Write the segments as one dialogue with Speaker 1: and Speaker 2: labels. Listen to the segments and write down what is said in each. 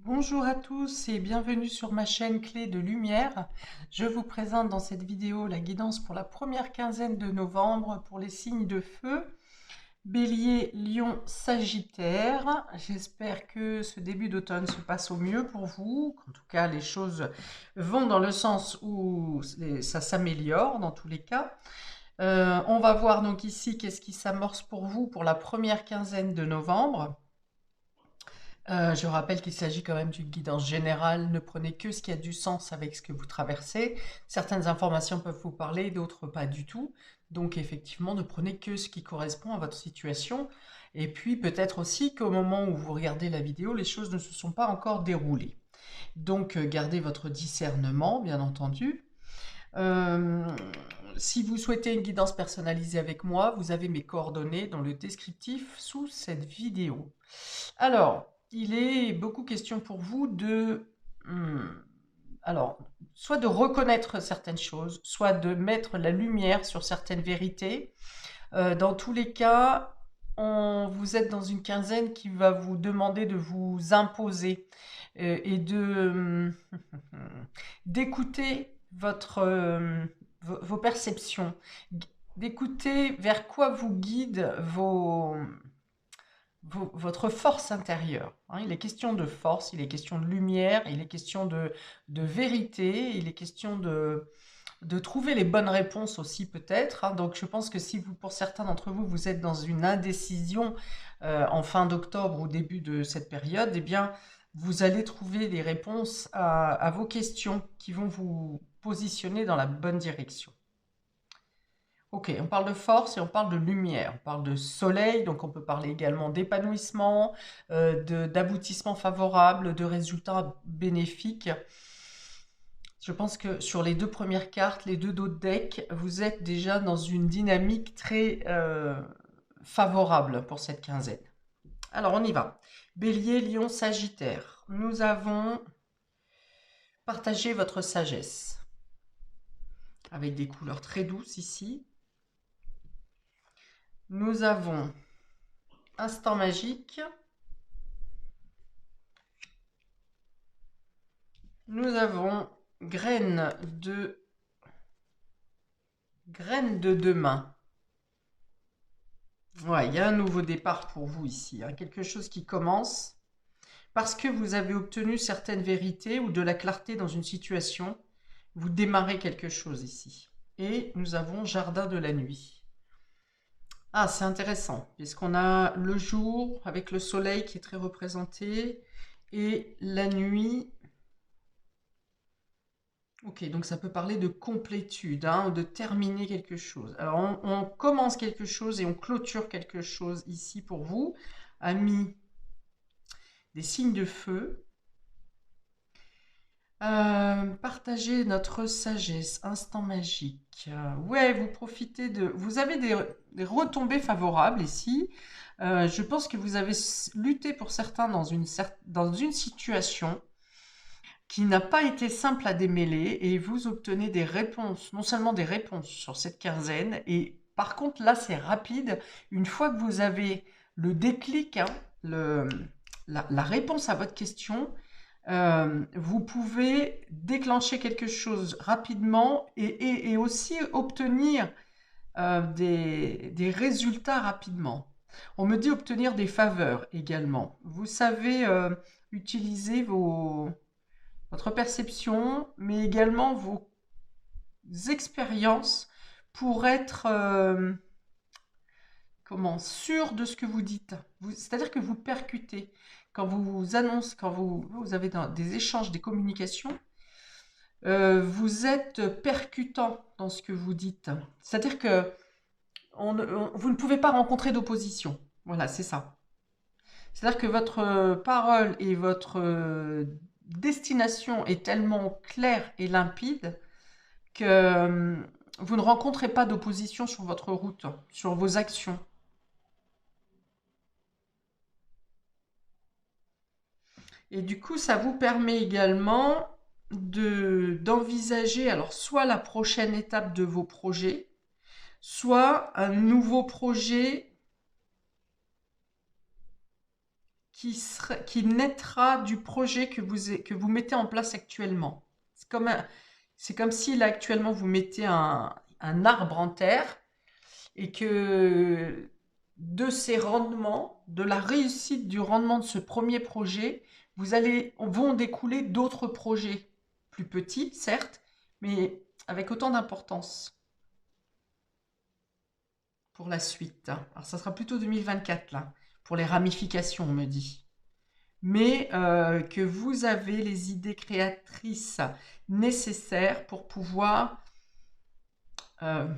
Speaker 1: Bonjour à tous et bienvenue sur ma chaîne Clé de Lumière. Je vous présente dans cette vidéo la guidance pour la première quinzaine de novembre pour les signes de feu. Bélier, Lion, Sagittaire. J'espère que ce début d'automne se passe au mieux pour vous. En tout cas, les choses vont dans le sens où ça s'améliore dans tous les cas. On va voir donc ici qu'est-ce qui s'amorce pour vous pour la première quinzaine de novembre. Je rappelle qu'il s'agit quand même d'une guidance générale. Ne prenez que ce qui a du sens avec ce que vous traversez. Certaines informations peuvent vous parler, d'autres pas du tout. Donc effectivement, ne prenez que ce qui correspond à votre situation. Et puis peut-être aussi qu'au moment où vous regardez la vidéo, les choses ne se sont pas encore déroulées. Donc gardez votre discernement, bien entendu. Euh, Si vous souhaitez une guidance personnalisée avec moi, vous avez mes coordonnées dans le descriptif sous cette vidéo. Alors, il est beaucoup question pour vous de, alors, soit de reconnaître certaines choses, soit de mettre la lumière sur certaines vérités. Dans tous les cas, vous êtes dans une quinzaine qui va vous demander de vous imposer et de d'écouter vos perceptions, d'écouter vers quoi vous guident votre force intérieure. Hein. Il est question de force, il est question de lumière, il est question de vérité, il est question de trouver les bonnes réponses aussi peut-être. Hein. Donc je pense que si vous, pour certains d'entre vous, vous êtes dans une indécision en fin d'octobre ou début de cette période, eh bien vous allez trouver des réponses à vos questions qui vont vous positionner dans la bonne direction. Ok, on parle de force et on parle de lumière, on parle de soleil, donc on peut parler également d'épanouissement, d'aboutissement favorable, de résultats bénéfiques. Je pense que sur les deux premières cartes, les deux dos de deck, vous êtes déjà dans une dynamique très favorable pour cette quinzaine. Alors on y va. Bélier, Lion, Sagittaire. Nous avons partagé votre sagesse avec des couleurs très douces ici. Nous avons instant magique. Nous avons graines de demain. Ouais, il y a un nouveau départ pour vous ici, hein, quelque chose qui commence parce que vous avez obtenu certaines vérités ou de la clarté dans une situation. Vous démarrez quelque chose ici. Et nous avons jardin de la nuit. Ah, c'est intéressant, puisqu'on a le jour avec le soleil qui est très représenté et la nuit. Ok, donc ça peut parler de complétude, hein, de terminer quelque chose. Alors on commence quelque chose et on clôture quelque chose ici pour vous, amis des signes de feu. Partager notre sagesse, instant magique. Ouais, vous profitez de... Vous avez des retombées favorables ici. Je pense que vous avez lutté pour certains dans une situation qui n'a pas été simple à démêler et vous obtenez des réponses, non seulement des réponses sur cette quinzaine, et par contre là c'est rapide, une fois que vous avez le déclic, hein, la réponse à votre question, vous pouvez déclencher quelque chose rapidement et aussi obtenir des résultats rapidement. On me dit obtenir des faveurs également. Vous savez utiliser votre perception, mais également vos expériences pour être sûr de ce que vous dites. C'est-à-dire que vous percutez. Quand vous annoncez, quand vous avez des échanges, des communications, vous êtes percutant dans ce que vous dites. C'est-à-dire que vous ne pouvez pas rencontrer d'opposition. Voilà, c'est ça. C'est-à-dire que votre parole et votre destination est tellement claire et limpide que vous ne rencontrez pas d'opposition sur votre route, sur vos actions. Et du coup, ça vous permet également d'envisager alors soit la prochaine étape de vos projets, soit un nouveau projet qui naîtra du projet que vous mettez en place actuellement. C'est comme si là actuellement vous mettez un arbre en terre et que de ces rendements, de la réussite du rendement de ce premier projet, vont découler d'autres projets plus petits, certes, mais avec autant d'importance pour la suite. Alors ça sera plutôt 2024 là, pour les ramifications, on me dit. Mais que vous avez les idées créatrices nécessaires pour pouvoir euh,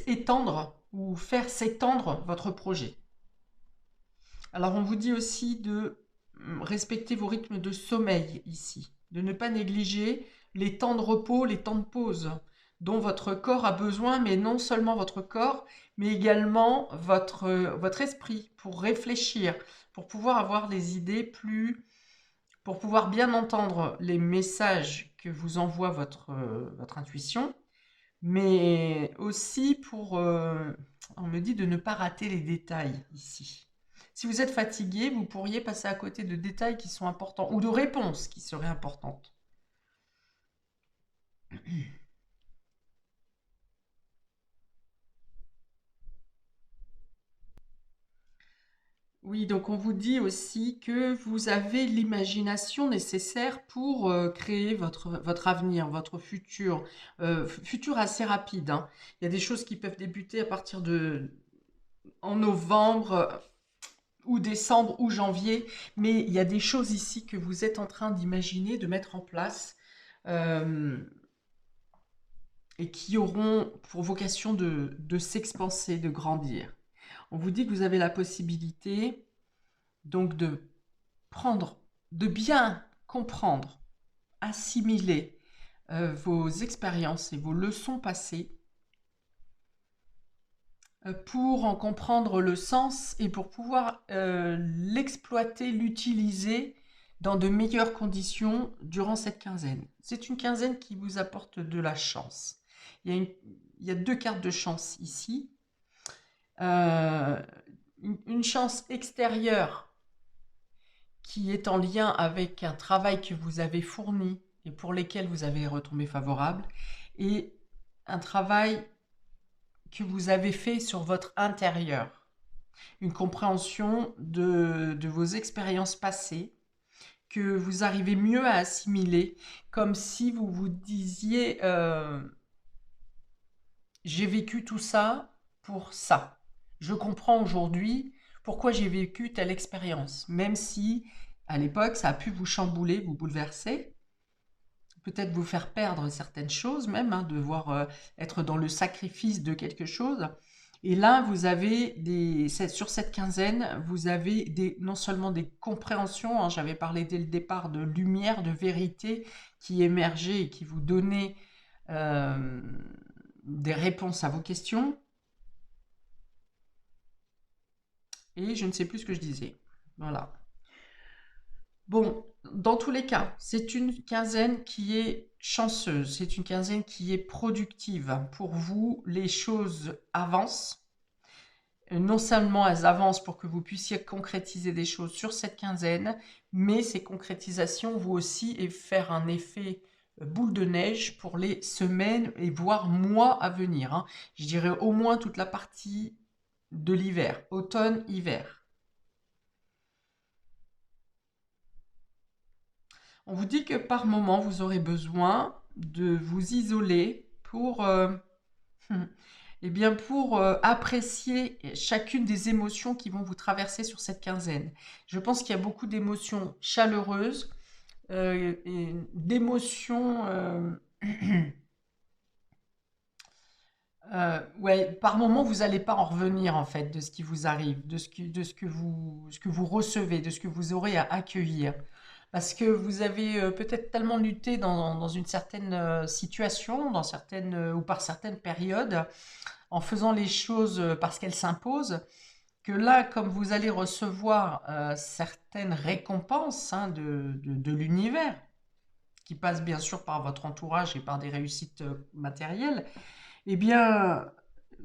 Speaker 1: étendre ou faire s'étendre votre projet. Alors on vous dit aussi de respecter vos rythmes de sommeil ici, de ne pas négliger les temps de repos, les temps de pause dont votre corps a besoin, mais non seulement votre corps, mais également votre esprit pour réfléchir, pour pouvoir avoir les idées pour pouvoir bien entendre les messages que vous envoie votre intuition, mais aussi on me dit de ne pas rater les détails ici. Si vous êtes fatigué, vous pourriez passer à côté de détails qui sont importants ou de réponses qui seraient importantes. Oui, donc on vous dit aussi que vous avez l'imagination nécessaire pour créer votre avenir, votre futur, futur assez rapide, hein. Il y a des choses qui peuvent débuter à partir en novembre ou décembre ou janvier, mais il y a des choses ici que vous êtes en train d'imaginer, de mettre en place, euh, et qui auront pour vocation de s'expanser, de grandir. On vous dit que vous avez la possibilité donc de bien comprendre, assimiler vos expériences et vos leçons passées pour en comprendre le sens et pour pouvoir l'exploiter, l'utiliser dans de meilleures conditions durant cette quinzaine. C'est une quinzaine qui vous apporte de la chance. Il y a deux cartes de chance ici. Une chance extérieure qui est en lien avec un travail que vous avez fourni et pour lesquels vous avez retombé favorable, et un travail que vous avez fait sur votre intérieur, une compréhension de vos expériences passées, que vous arrivez mieux à assimiler, comme si vous vous disiez j'ai vécu tout ça pour ça. Je comprends aujourd'hui pourquoi j'ai vécu telle expérience, même si à l'époque ça a pu vous chambouler, vous bouleverser, peut-être vous faire perdre certaines choses même, hein, devoir être dans le sacrifice de quelque chose. Et là, vous avez sur cette quinzaine, vous avez non seulement des compréhensions, hein, j'avais parlé dès le départ de lumière, de vérité qui émergeait et qui vous donnait des réponses à vos questions. Et je ne sais plus ce que je disais. Voilà. Bon, dans tous les cas, c'est une quinzaine qui est chanceuse, c'est une quinzaine qui est productive. Pour vous, les choses avancent. Non seulement elles avancent pour que vous puissiez concrétiser des choses sur cette quinzaine, mais ces concrétisations vont aussi faire un effet boule de neige pour les semaines et voire mois à venir, hein. Je dirais au moins toute la partie de l'hiver, automne, hiver. On vous dit que par moment, vous aurez besoin de vous isoler eh bien pour apprécier chacune des émotions qui vont vous traverser sur cette quinzaine. Je pense qu'il y a beaucoup d'émotions chaleureuses, et d'émotions ouais, par moment, vous n'allez pas en revenir en fait de ce qui vous arrive, de ce que vous recevez, de ce que vous aurez à accueillir. Parce que vous avez peut-être tellement lutté dans une certaine situation, ou par certaines périodes, en faisant les choses parce qu'elles s'imposent, que là, comme vous allez recevoir certaines récompenses, hein, de l'univers, qui passent bien sûr par votre entourage et par des réussites matérielles, eh bien,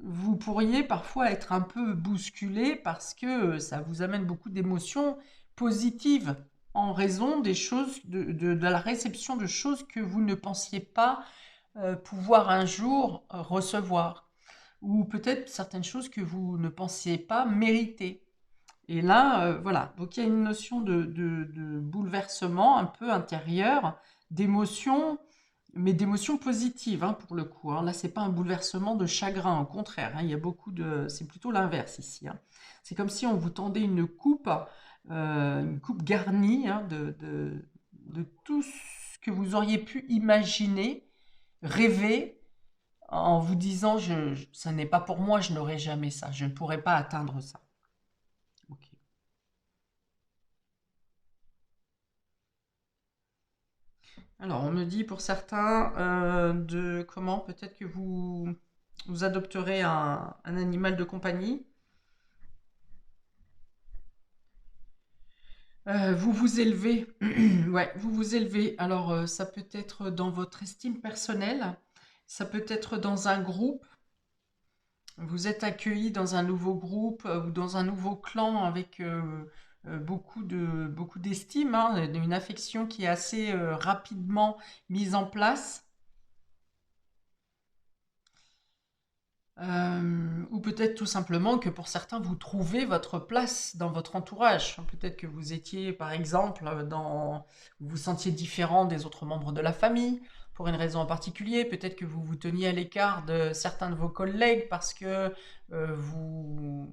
Speaker 1: vous pourriez parfois être un peu bousculé parce que ça vous amène beaucoup d'émotions, positive en raison des choses, de la réception de choses que vous ne pensiez pas pouvoir un jour recevoir. Ou peut-être certaines choses que vous ne pensiez pas mériter. Et là, voilà, donc il y a une notion de bouleversement un peu intérieur, d'émotion, mais d'émotion positive, hein, pour le coup, hein. Là, c'est pas un bouleversement de chagrin, au contraire, hein, il y a beaucoup de, c'est plutôt l'inverse ici, hein. C'est comme si on vous tendait une coupe garnie, hein, de tout ce que vous auriez pu imaginer, rêver, en vous disant, ça n'est pas pour moi, je n'aurai jamais ça, je ne pourrai pas atteindre ça. Ok. Alors, on me dit pour certains de comment peut-être que vous adopterez un animal de compagnie. Vous vous élevez, ouais, vous vous élevez. Alors, ça peut être dans votre estime personnelle, ça peut être dans un groupe. Vous êtes accueilli dans un nouveau groupe ou dans un nouveau clan avec beaucoup d'estime, hein, une affection qui est assez rapidement mise en place. Ou peut-être tout simplement que pour certains, vous trouvez votre place dans votre entourage. Peut-être que vous étiez, par exemple, vous vous sentiez différent des autres membres de la famille pour une raison en particulier. Peut-être que vous vous teniez à l'écart de certains de vos collègues parce que vous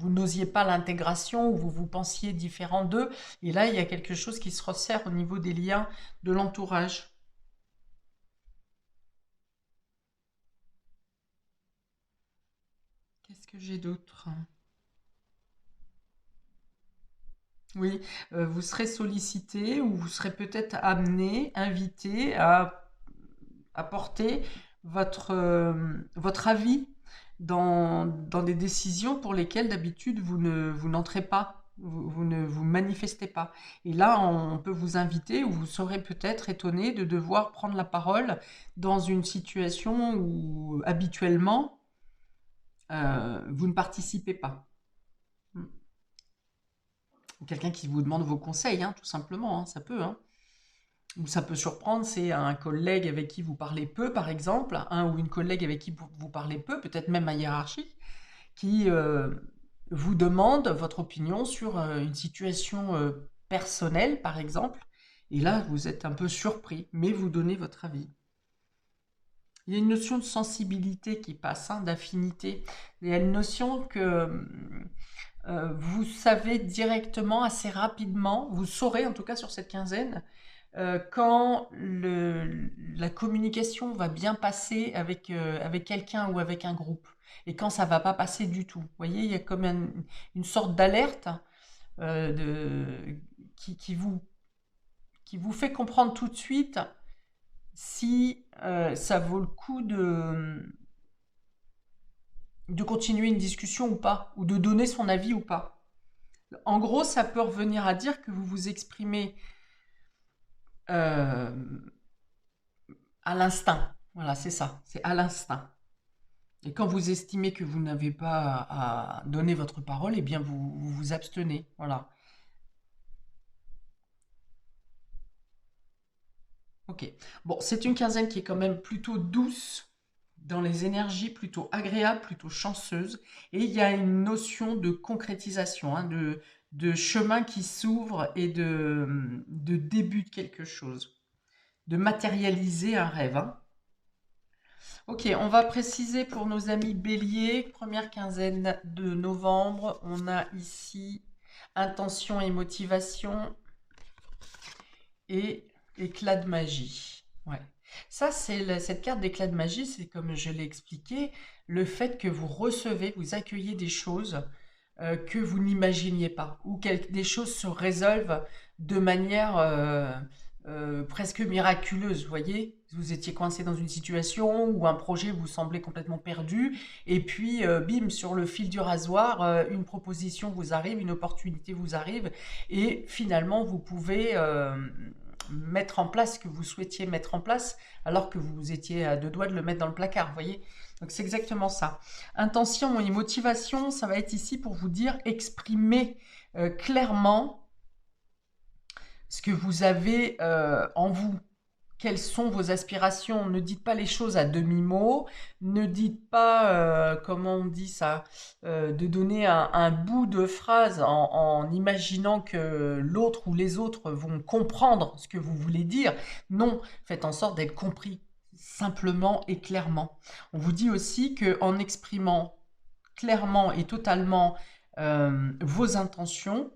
Speaker 1: n'osiez pas l'intégration ou vous pensiez différent d'eux. Et là, il y a quelque chose qui se resserre au niveau des liens de l'entourage. Qu'est-ce que j'ai d'autre? Oui, vous serez sollicité ou vous serez peut-être amené, invité à apporter votre avis dans des décisions pour lesquelles d'habitude vous n'entrez pas, vous ne vous manifestez pas. Et là, on peut vous inviter ou vous serez peut-être étonné de devoir prendre la parole dans une situation où habituellement vous ne participez pas. Mm. Quelqu'un qui vous demande vos conseils, hein, tout simplement, hein, ça peut, hein. Ou ça peut surprendre, c'est un collègue avec qui vous parlez peu, par exemple, un ou une collègue avec qui vous parlez peu, peut-être même un hiérarchique, qui vous demande votre opinion sur une situation personnelle, par exemple. Et là, vous êtes un peu surpris, mais vous donnez votre avis. Il y a une notion de sensibilité qui passe, hein, d'affinité. Il y a une notion que vous savez directement, assez rapidement, vous saurez en tout cas sur cette quinzaine, quand la communication va bien passer avec quelqu'un ou avec un groupe, et quand ça va pas passer du tout. Vous voyez, il y a comme une sorte d'alerte euh, de- qui, qui vous, qui vous fait comprendre tout de suite si ça vaut le coup de continuer une discussion ou pas, ou de donner son avis ou pas. En gros, ça peut revenir à dire que vous vous exprimez euh, à l'instinct. Voilà, c'est ça, c'est à l'instinct. Et quand vous estimez que vous n'avez pas à donner votre parole, eh bien vous vous abstenez. Voilà. Ok. Bon, c'est une quinzaine qui est quand même plutôt douce, dans les énergies, plutôt agréable, plutôt chanceuse. Et il y a une notion de concrétisation, hein, de chemin qui s'ouvre et de début de quelque chose, de matérialiser un rêve, hein. Ok, on va préciser pour nos amis béliers, première quinzaine de novembre, on a ici intention et motivation et éclat de magie. Ouais. Ça, cette carte d'éclat de magie, c'est comme je l'ai expliqué, le fait que vous recevez, vous accueillez des choses que vous n'imaginiez pas, ou que des choses se résolvent de manière presque miraculeuse, vous voyez. Vous étiez coincé dans une situation où un projet vous semblait complètement perdu, et puis bim, sur le fil du rasoir, une proposition vous arrive, une opportunité vous arrive, et finalement vous pouvez mettre en place ce que vous souhaitiez mettre en place, alors que vous étiez à deux doigts de le mettre dans le placard, vous voyez. Donc c'est exactement ça. Intention et motivation, ça va être ici pour vous dire exprimer clairement ce que vous avez en vous. Quelles sont vos aspirations? Ne dites pas les choses à demi-mot. Ne dites pas, comment on dit ça, de donner un bout de phrase en imaginant que l'autre ou les autres vont comprendre ce que vous voulez dire. Non, faites en sorte d'être compris, simplement et clairement. On vous dit aussi qu'en exprimant clairement et totalement vos intentions,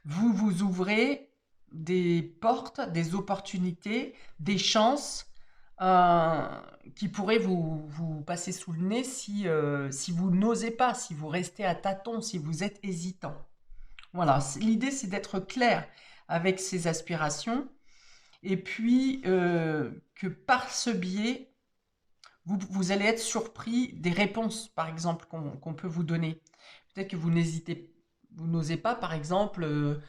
Speaker 1: vous vous ouvrez des portes, des opportunités, des chances euh, qui pourraient vous passer sous le nez si vous n'osez pas, si vous restez à tâtons, si vous êtes hésitant. Voilà, l'idée c'est d'être clair avec ses aspirations et puis que par ce biais, vous allez être surpris des réponses, par exemple, qu'on peut vous donner. Peut-être que vous n'osez pas, par exemple,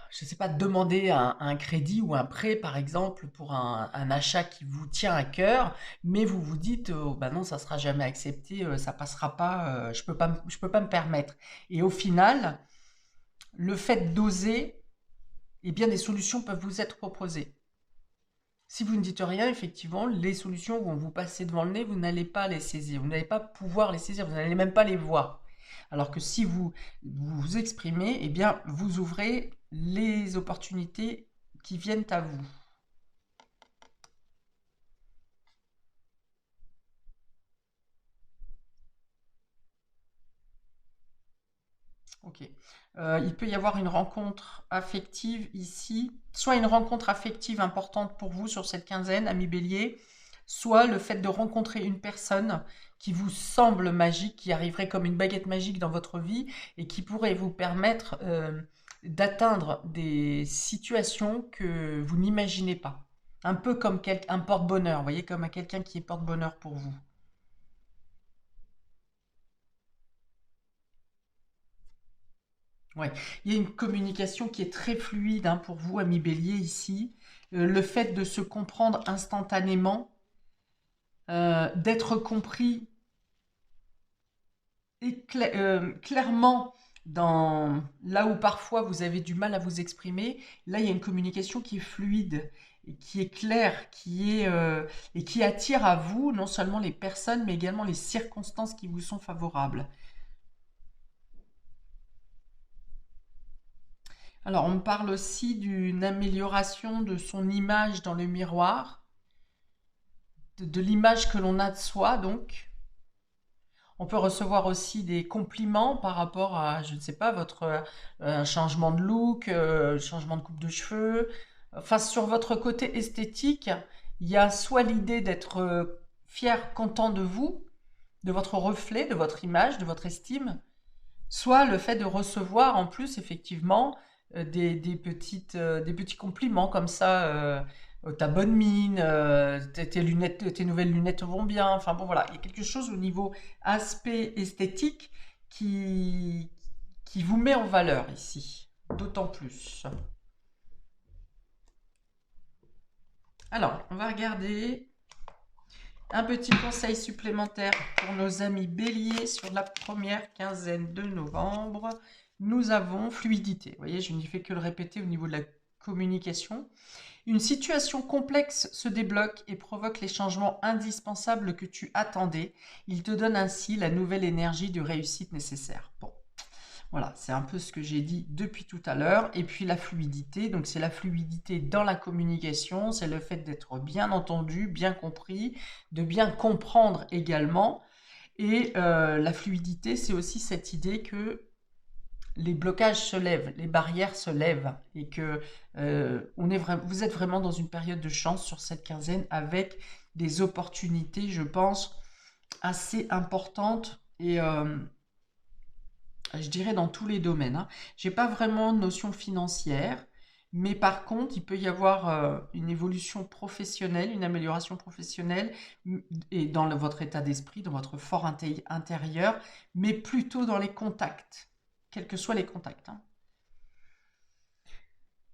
Speaker 1: je ne sais pas, demander un crédit ou un prêt, par exemple, pour un achat qui vous tient à cœur, mais vous vous dites, oh, bah non, ça ne sera jamais accepté, ça passera pas, je peux pas me permettre. Et au final, le fait d'oser, eh bien, des solutions peuvent vous être proposées. Si vous ne dites rien, effectivement, les solutions vont vous passer devant le nez, vous n'allez pas les saisir, vous n'allez pas pouvoir les saisir, vous n'allez même pas les voir. Alors que si vous exprimez, eh bien, vous ouvrez les opportunités qui viennent à vous. Ok. Il peut y avoir une rencontre affective ici, soit une rencontre affective importante pour vous sur cette quinzaine, ami Bélier, soit le fait de rencontrer une personne qui vous semble magique, qui arriverait comme une baguette magique dans votre vie et qui pourrait vous permettre d'atteindre des situations que vous n'imaginez pas. Un peu comme un porte-bonheur, vous voyez, comme quelqu'un qui est porte-bonheur pour vous. Ouais, il y a une communication qui est très fluide hein, pour vous, ami Bélier, ici. Le fait de se comprendre instantanément, d'être compris et clairement dans là où parfois vous avez du mal à vous exprimer, là il y a une communication qui est fluide, et qui est claire, et qui attire à vous non seulement les personnes, mais également les circonstances qui vous sont favorables. Alors, on me parle aussi d'une amélioration de son image dans le miroir, de l'image que l'on a de soi, donc. On peut recevoir aussi des compliments par rapport à, je ne sais pas, votre changement de look, changement de coupe de cheveux. Enfin, sur votre côté esthétique, il y a soit l'idée d'être fier, content de vous, de votre reflet, de votre image, de votre estime, soit le fait de recevoir en plus effectivement des petits compliments comme ça, ta bonne mine, tes lunettes, tes nouvelles lunettes vont bien. Enfin bon voilà, il y a quelque chose au niveau aspect esthétique qui, qui vous met en valeur ici, d'autant plus. Alors, on va regarder un petit conseil supplémentaire pour nos amis béliers sur la première quinzaine de novembre. Nous avons fluidité. Vous voyez, je n'y fais que le répéter au niveau de la communication. Une situation complexe se débloque et provoque les changements indispensables que tu attendais. Il te donne ainsi la nouvelle énergie de réussite nécessaire. Bon, voilà, c'est un peu ce que j'ai dit depuis tout à l'heure. Et puis la fluidité, donc c'est la fluidité dans la communication, c'est le fait d'être bien entendu, bien compris, de bien comprendre également. Et la fluidité, c'est aussi cette idée que les blocages se lèvent, les barrières se lèvent et que vous êtes vraiment dans une période de chance sur cette quinzaine avec des opportunités, je pense, assez importantes et je dirais dans tous les domaines. Hein. Je n'ai pas vraiment de notion financière, mais par contre, il peut y avoir une évolution professionnelle, une amélioration professionnelle et dans votre état d'esprit, dans votre fort intérieur, mais plutôt dans les contacts, quels que soient les contacts. Hein.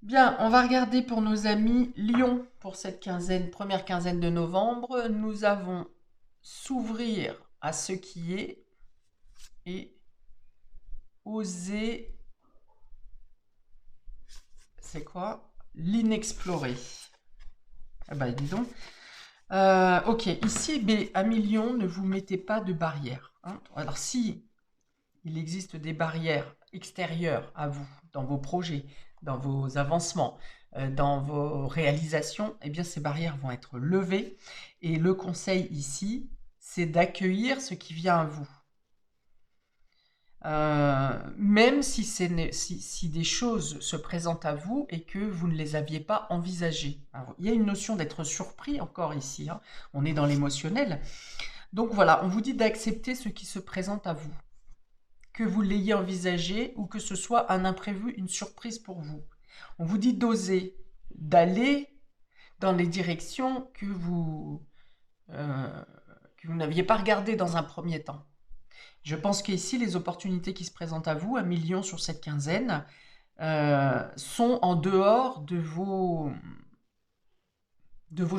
Speaker 1: Bien, on va regarder pour nos amis Lion pour cette première quinzaine de novembre. Nous avons s'ouvrir à ce qui est et oser, c'est quoi? L'inexploré. Ah bah dis donc. Ok, ici, à million, ne vous mettez pas de barrière. Hein. Alors si il existe des barrières extérieures à vous, dans vos projets, dans vos avancements, dans vos réalisations, eh bien ces barrières vont être levées. Et le conseil ici, c'est d'accueillir ce qui vient à vous. Même si, si des choses se présentent à vous et que vous ne les aviez pas envisagées. Alors, il y a une notion d'être surpris encore ici, hein. On est dans l'émotionnel. Donc voilà, on vous dit d'accepter ce qui se présente à vous. Que vous l'ayez envisagé ou que ce soit un imprévu, une surprise pour vous. On vous dit d'oser, d'aller dans les directions que vous n'aviez pas regardées dans un premier temps. Je pense qu'ici, les opportunités qui se présentent à vous, 1 million sur cette quinzaine, sont en dehors de vos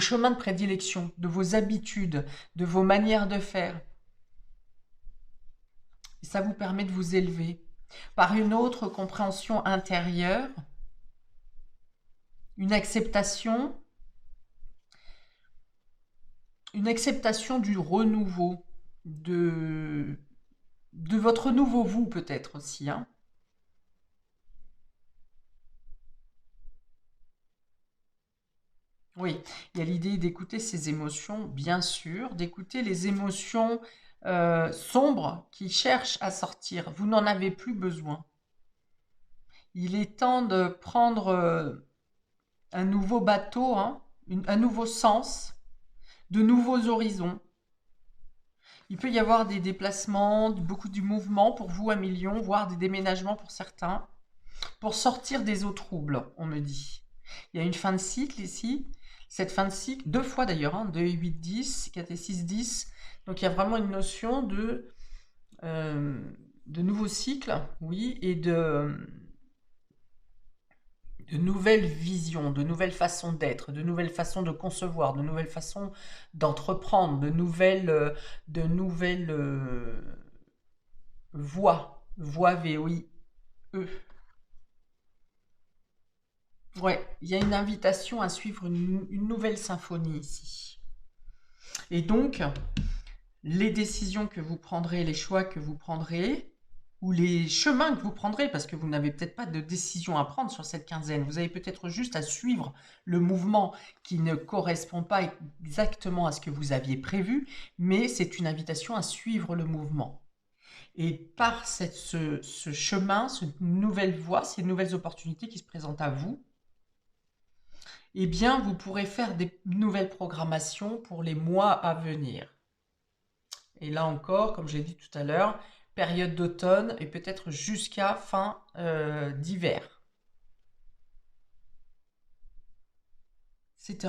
Speaker 1: chemins de prédilection, de vos habitudes, de vos manières de faire. Et ça vous permet de vous élever par une autre compréhension intérieure, une acceptation du renouveau, de votre nouveau vous peut-être aussi, hein. Oui, il y a l'idée d'écouter ses émotions, bien sûr, d'écouter les émotions sombres qui cherchent à sortir. Vous n'en avez plus besoin. Il est temps de prendre un nouveau bateau, hein, un nouveau sens, de nouveaux horizons. Il peut y avoir des déplacements, beaucoup de mouvements pour vous, 1 million, voire des déménagements pour certains, pour sortir des eaux troubles, on me dit. Il y a une fin de cycle ici. Cette fin de cycle, 2 fois d'ailleurs, hein, 2 et 8, 10, 4 et 6, 10. Donc il y a vraiment une notion de nouveau cycle, oui, et de nouvelles visions, de nouvelles façons d'être, de nouvelles façons de concevoir, de nouvelles façons d'entreprendre, de nouvelles voies, VOIE. Ouais, il y a une invitation à suivre une nouvelle symphonie ici. Et donc, les décisions que vous prendrez, les choix que vous prendrez, ou les chemins que vous prendrez, parce que vous n'avez peut-être pas de décision à prendre sur cette quinzaine, vous avez peut-être juste à suivre le mouvement qui ne correspond pas exactement à ce que vous aviez prévu, mais c'est une invitation à suivre le mouvement. Et par ce chemin, cette nouvelle voie, ces nouvelles opportunités qui se présentent à vous, eh bien, vous pourrez faire des nouvelles programmations pour les mois à venir. Et là encore, comme j'ai dit tout à l'heure, période d'automne et peut-être jusqu'à fin d'hiver. C'est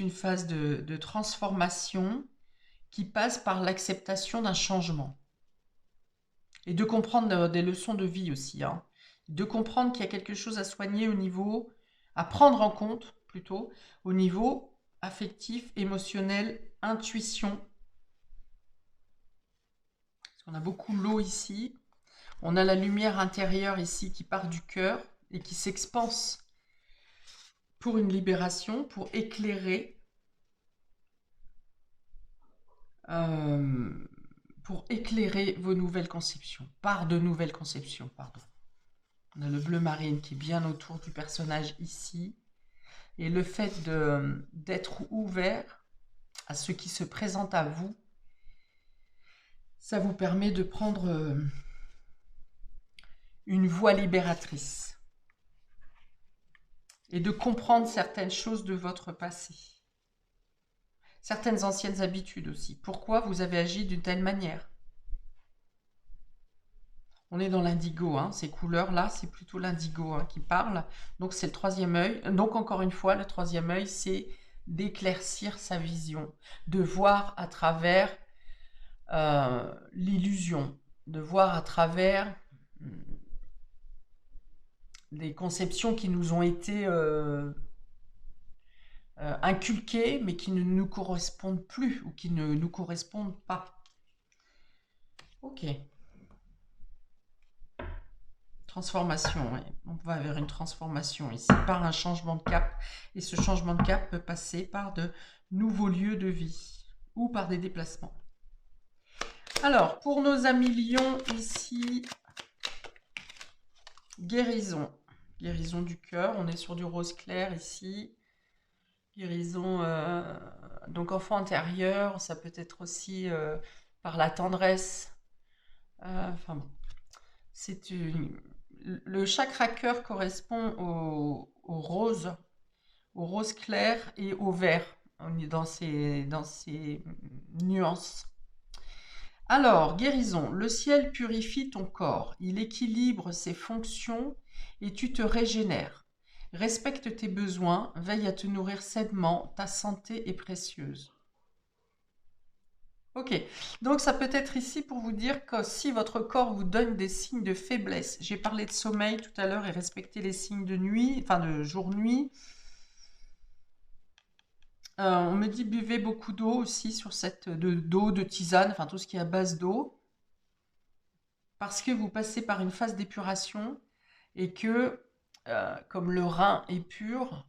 Speaker 1: une phase de transformation qui passe par l'acceptation d'un changement. Et de comprendre des leçons de vie aussi. Hein. De comprendre qu'il y a quelque chose à soigner au niveau, à prendre en compte plutôt, au niveau affectif, émotionnel, intuition. Parce qu'on a beaucoup l'eau ici. On a la lumière intérieure ici qui part du cœur et qui s'expanse pour une libération, pour éclairer, vos nouvelles conceptions, par de nouvelles conceptions, pardon. On a le bleu marine qui est bien autour du personnage ici. Et le fait d'être ouvert à ce qui se présente à vous, ça vous permet de prendre une voie libératrice et de comprendre certaines choses de votre passé. Certaines anciennes habitudes aussi. Pourquoi vous avez agi d'une telle manière? On est dans l'indigo, hein. Ces couleurs-là, c'est plutôt l'indigo hein, qui parle. Donc c'est le troisième œil. Donc encore une fois, le troisième œil, c'est d'éclaircir sa vision, de voir à travers l'illusion, de voir à travers des conceptions qui nous ont été inculquées, mais qui ne nous correspondent plus ou qui ne nous correspondent pas. Ok. Transformation, ouais. On va vers une transformation ici, par un changement de cap. Et ce changement de cap peut passer par de nouveaux lieux de vie ou par des déplacements. Alors, pour nos amis lions, ici, guérison. Guérison du cœur, on est sur du rose clair ici. Guérison, donc enfant intérieur, ça peut être aussi par la tendresse. Enfin bon, c'est le chakra cœur correspond au rose clair et au vert. On est dans ces nuances. Alors, guérison, le ciel purifie ton corps, il équilibre ses fonctions et tu te régénères. Respecte tes besoins, veille à te nourrir sainement, ta santé est précieuse. Ok, donc ça peut être ici pour vous dire que si votre corps vous donne des signes de faiblesse, j'ai parlé de sommeil tout à l'heure et respecter les signes de nuit, enfin de jour-nuit. On me dit buvez beaucoup d'eau aussi sur d'eau, de tisane, enfin tout ce qui est à base d'eau. Parce que vous passez par une phase d'épuration et que, comme le rein est pur,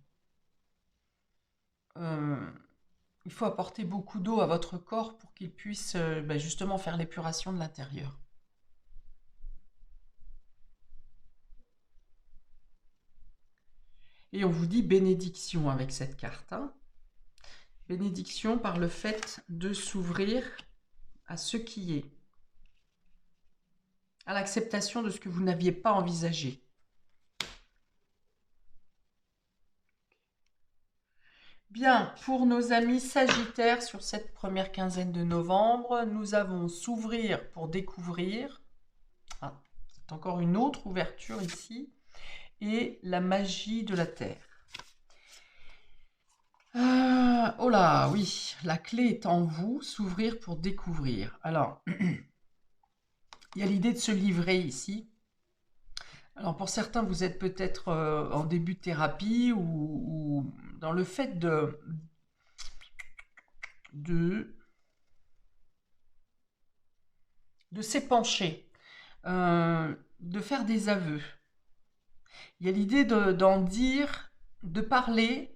Speaker 1: il faut apporter beaucoup d'eau à votre corps pour qu'il puisse justement faire l'épuration de l'intérieur. Et on vous dit bénédiction avec cette carte. Hein. Bénédiction par le fait de s'ouvrir à ce qui est, à l'acceptation de ce que vous n'aviez pas envisagé. Bien, pour nos amis Sagittaires sur cette première quinzaine de novembre, nous avons s'ouvrir pour découvrir. Ah, c'est encore une autre ouverture ici. Et la magie de la Terre. Oh là, oui, la clé est en vous, s'ouvrir pour découvrir. Alors, il y a l'idée de se livrer ici. Alors, pour certains, vous êtes peut-être en début de thérapie ou dans le fait de s'épancher, de faire des aveux. Il y a l'idée d'en dire, de parler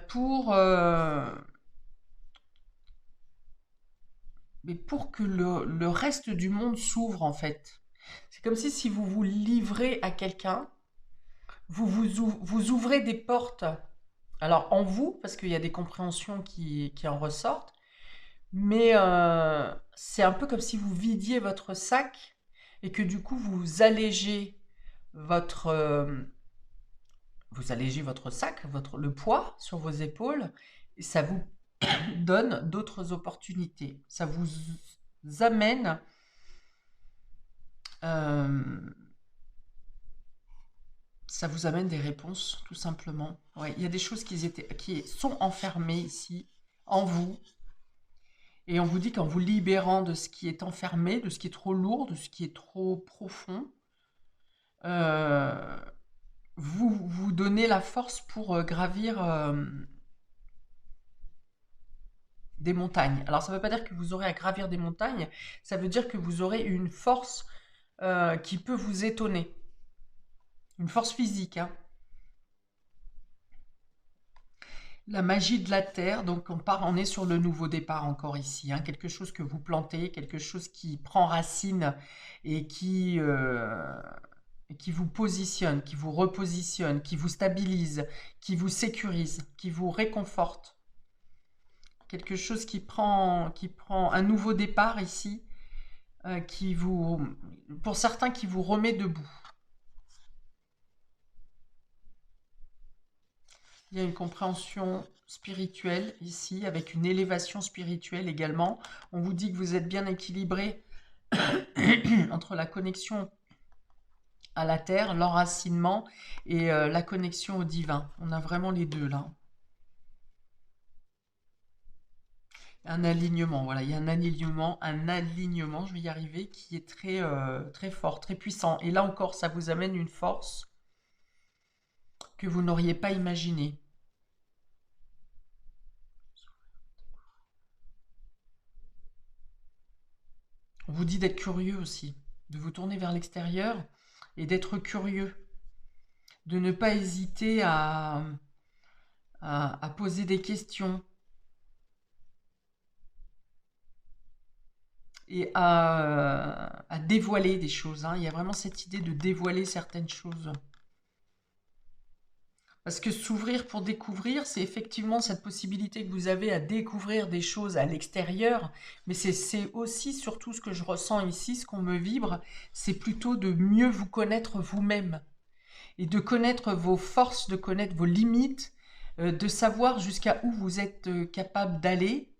Speaker 1: pour que le reste du monde s'ouvre en fait. C'est comme si vous vous livrez à quelqu'un, vous ouvrez des portes. Alors en vous, parce qu'il y a des compréhensions qui en ressortent, mais c'est un peu comme si vous vidiez votre sac et que du coup vous allégez votre sac, le poids sur vos épaules, et ça vous donne d'autres opportunités. Ça vous amène des réponses, tout simplement. Ouais, il y a des choses qui sont enfermées ici, en vous. Et on vous dit qu'en vous libérant de ce qui est enfermé, de ce qui est trop lourd, de ce qui est trop profond, vous donnez la force pour gravir des montagnes. Alors ça ne veut pas dire que vous aurez à gravir des montagnes, ça veut dire que vous aurez une force qui peut vous étonner. Une force physique. Hein. La magie de la terre, donc on est sur le nouveau départ encore ici. Hein, quelque chose que vous plantez, quelque chose qui prend racine et qui vous positionne, qui vous repositionne, qui vous stabilise, qui vous sécurise, qui vous réconforte. Quelque chose qui prend un nouveau départ ici, pour certains, qui vous remet debout. Il y a une compréhension spirituelle ici, avec une élévation spirituelle également. On vous dit que vous êtes bien équilibré entre la connexion à la terre, l'enracinement et la connexion au divin. On a vraiment les deux là. Un alignement, voilà, il y a un alignement, je vais y arriver, qui est très, très fort, très puissant. Et là encore, ça vous amène une force que vous n'auriez pas imaginée. On vous dit d'être curieux aussi, de vous tourner vers l'extérieur et d'être curieux, de ne pas hésiter à poser des questions et à dévoiler des choses, hein. Il y a vraiment cette idée de dévoiler certaines choses. Parce que s'ouvrir pour découvrir, c'est effectivement cette possibilité que vous avez à découvrir des choses à l'extérieur, mais c'est aussi surtout ce que je ressens ici, ce qu'on me vibre, c'est plutôt de mieux vous connaître vous-même et de connaître vos forces, de connaître vos limites, de savoir jusqu'à où vous êtes capable d'aller,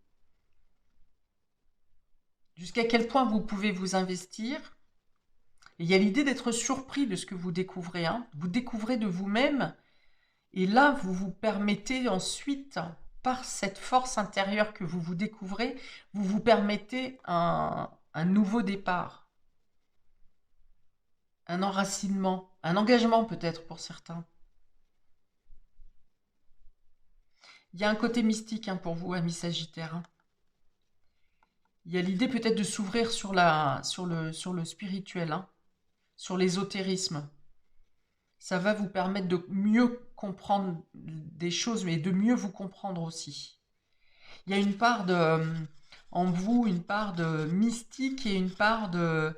Speaker 1: jusqu'à quel point vous pouvez vous investir. Et il y a l'idée d'être surpris de ce que vous découvrez, hein. Vous découvrez de vous-même. Et là, vous vous permettez ensuite, par cette force intérieure que vous vous découvrez, vous vous permettez un nouveau départ, un enracinement, un engagement peut-être pour certains. Il y a un côté mystique, hein, pour vous, amis Sagittaires, hein. Il y a l'idée peut-être de s'ouvrir sur le spirituel, hein, sur l'ésotérisme. Ça va vous permettre de mieux comprendre des choses, mais de mieux vous comprendre aussi. Il y a une part en vous, une part de mystique et une part de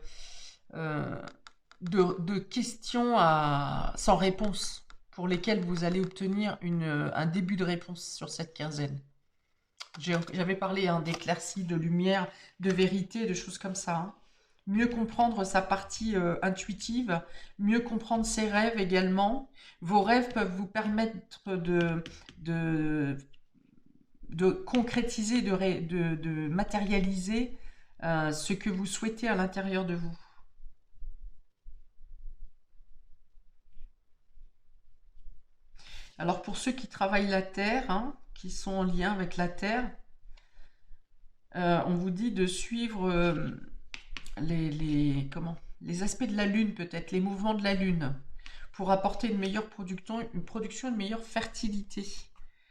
Speaker 1: questions sans réponse, pour lesquelles vous allez obtenir un début de réponse sur cette quinzaine. J'avais parlé, hein, d'éclaircies, de lumière, de vérité, de choses comme ça, hein. Mieux comprendre sa partie intuitive, mieux comprendre ses rêves également. Vos rêves peuvent vous permettre de concrétiser, de matérialiser ce que vous souhaitez à l'intérieur de vous. Alors pour ceux qui travaillent la Terre, hein, qui sont en lien avec la Terre, on vous dit de suivre les aspects de la Lune, peut-être, les mouvements de la Lune, pour apporter une meilleure production, une meilleure fertilité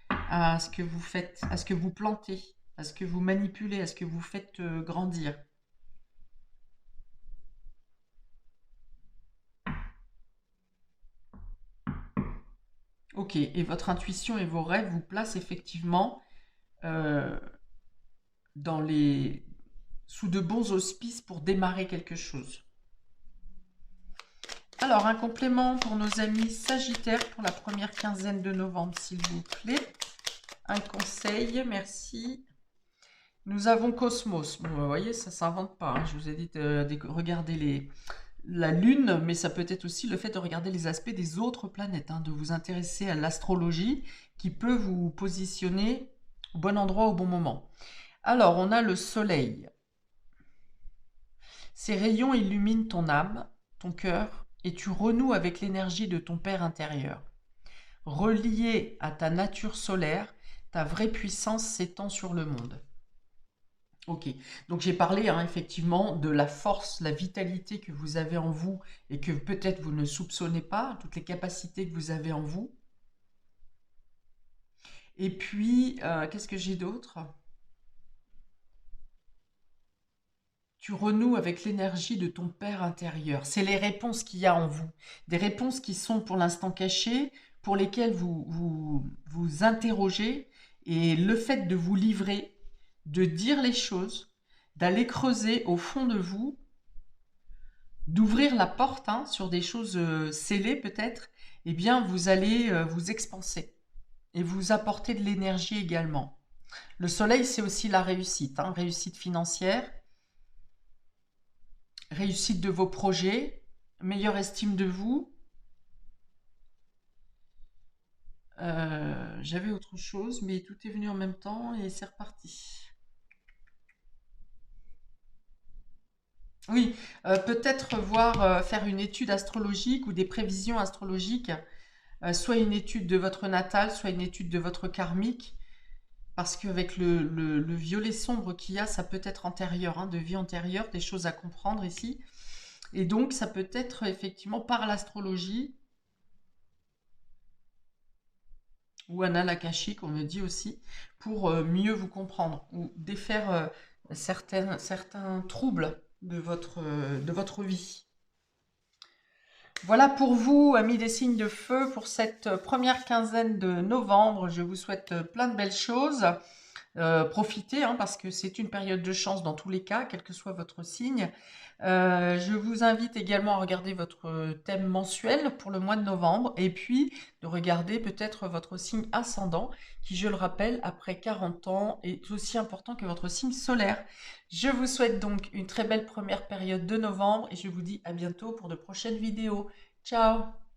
Speaker 1: à ce que vous faites, à ce que vous plantez, à ce que vous manipulez, à ce que vous faites grandir. Ok, et votre intuition et vos rêves vous placent effectivement euh, sous de bons auspices pour démarrer quelque chose. Alors, un complément pour nos amis Sagittaires pour la première quinzaine de novembre, s'il vous plaît. Un conseil, merci. Nous avons Cosmos. Bon, vous voyez, ça ne s'invente pas, hein. Je vous ai dit de regarder la Lune, mais ça peut être aussi le fait de regarder les aspects des autres planètes, hein, de vous intéresser à l'astrologie qui peut vous positionner au bon endroit au bon moment. Alors, on a le Soleil. Ses rayons illuminent ton âme, ton cœur, et tu renoues avec l'énergie de ton Père intérieur. Relié à ta nature solaire, ta vraie puissance s'étend sur le monde. Ok, donc j'ai parlé, hein, effectivement de la force, la vitalité que vous avez en vous et que peut-être vous ne soupçonnez pas, toutes les capacités que vous avez en vous. Et puis, qu'est-ce que j'ai d'autre? Tu renoues avec l'énergie de ton Père intérieur. C'est les réponses qu'il y a en vous. Des réponses qui sont pour l'instant cachées, pour lesquelles vous interrogez. Et le fait de vous livrer, de dire les choses, d'aller creuser au fond de vous, d'ouvrir la porte, hein, sur des choses scellées peut-être, eh bien vous allez vous expanser et vous apporter de l'énergie également. Le soleil, c'est aussi la réussite, hein, réussite financière, réussite de vos projets, meilleure estime de vous. J'avais autre chose, mais tout est venu en même temps et c'est reparti. Oui, peut-être faire une étude astrologique ou des prévisions astrologiques, soit une étude de votre natal, soit une étude de votre karmique, parce qu'avec le violet sombre qu'il y a, ça peut être antérieur, hein, de vie antérieure, des choses à comprendre ici. Et donc, ça peut être effectivement par l'astrologie, ou Annales akashiques, on me dit aussi, pour mieux vous comprendre, ou défaire certains troubles de votre vie. Voilà pour vous, amis des signes de feu, pour cette première quinzaine de novembre. Je vous souhaite plein de belles choses. Profitez, hein, parce que c'est une période de chance dans tous les cas, quel que soit votre signe. Je vous invite également à regarder votre thème mensuel pour le mois de novembre et puis de regarder peut-être votre signe ascendant qui, je le rappelle, après 40 ans est aussi important que votre signe solaire. Je vous souhaite donc une très belle première période de novembre et je vous dis à bientôt pour de prochaines vidéos. Ciao!